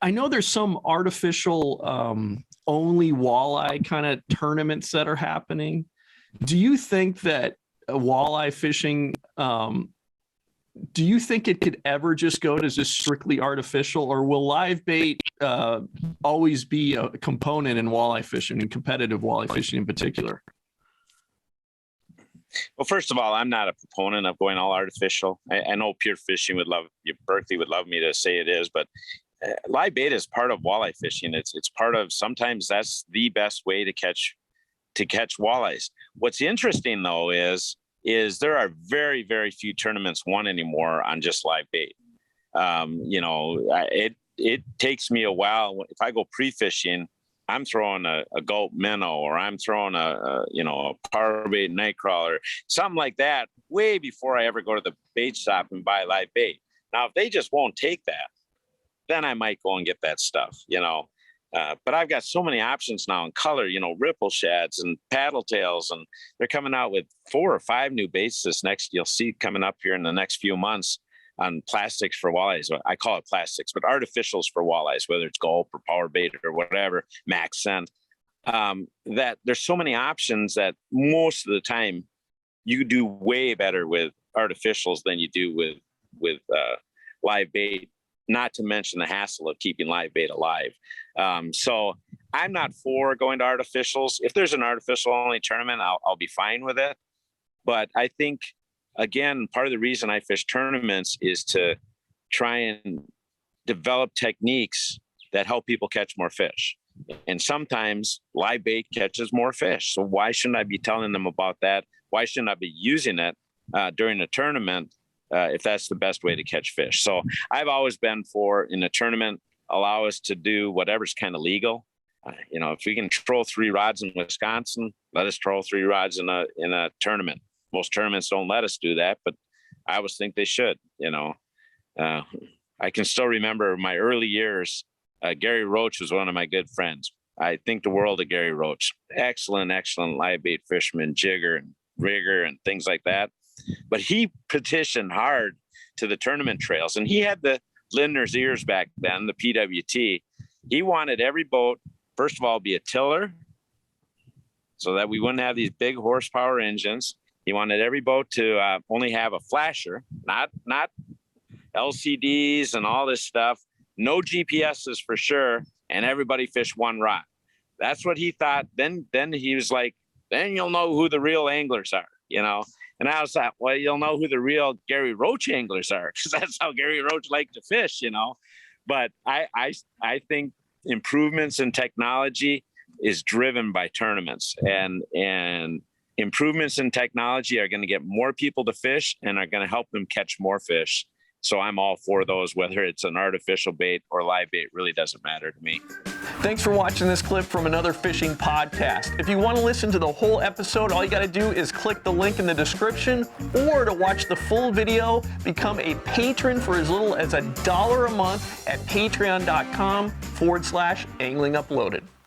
I know there's some artificial only walleye kind of tournaments that are happening. Do you think that walleye fishing, do you think it could ever just go to just strictly artificial, or will live bait always be a component in walleye fishing and competitive walleye fishing in particular? Well, first of all, I'm not a proponent of going all artificial. I know Pure Fishing would love, Berkeley would love me to say it is, but live bait is part of walleye fishing. It's part of, sometimes that's the best way to catch walleyes. What's interesting though is there are very, very few tournaments won anymore on just live bait. It takes me a while. If I go pre-fishing, I'm throwing a gulp minnow, or I'm throwing a power bait night crawler, something like that, way before I ever go to the bait shop and buy live bait. Now, if they just won't take that, then I might go and get that stuff, but I've got so many options now in color, ripple shads and paddle tails, and they're coming out with 4 or 5 new baits you'll see coming up here in the next few months on plastics for walleyes. I call it plastics, but artificials for walleyes, whether it's gulp or power bait or whatever, max scent, that there's so many options that most of the time you do way better with artificials than you do with live bait, not to mention the hassle of keeping live bait alive. So I'm not for going to artificials. If there's an artificial only tournament, I'll be fine with it. But I think, again, part of the reason I fish tournaments is to try and develop techniques that help people catch more fish. And sometimes live bait catches more fish. So why shouldn't I be telling them about that? Why shouldn't I be using it during a tournament if that's the best way to catch fish? So I've always been for, in a tournament, allow us to do whatever's kind of legal. If we can troll 3 rods in Wisconsin, let us troll 3 rods in a tournament. Most tournaments don't let us do that, but I always think they should. I can still remember my early years. Gary Roach was one of my good friends. I think the world of Gary Roach. Excellent live bait fisherman, jigger and rigger and things like that. But he petitioned hard to the tournament trails, and he had the Lindner's ears back then, the PWT. He wanted every boat, first of all, be a tiller so that we wouldn't have these big horsepower engines. He wanted every boat to only have a flasher, not LCDs and all this stuff, no GPSs for sure, and everybody fish 1 rod. That's what he thought. Then he was like, then you'll know who the real anglers are, And I was like, well, you'll know who the real Gary Roach anglers are, because that's how Gary Roach liked to fish, But I think improvements in technology is driven by tournaments, and improvements in technology are going to get more people to fish and are going to help them catch more fish. So I'm all for those, whether it's an artificial bait or live bait, really doesn't matter to me. Thanks for watching this clip from another fishing podcast. If you want to listen to the whole episode, all you got to do is click the link in the description, or to watch the full video, become a patron for as little as $1 a month at patreon.com/anglinguploaded.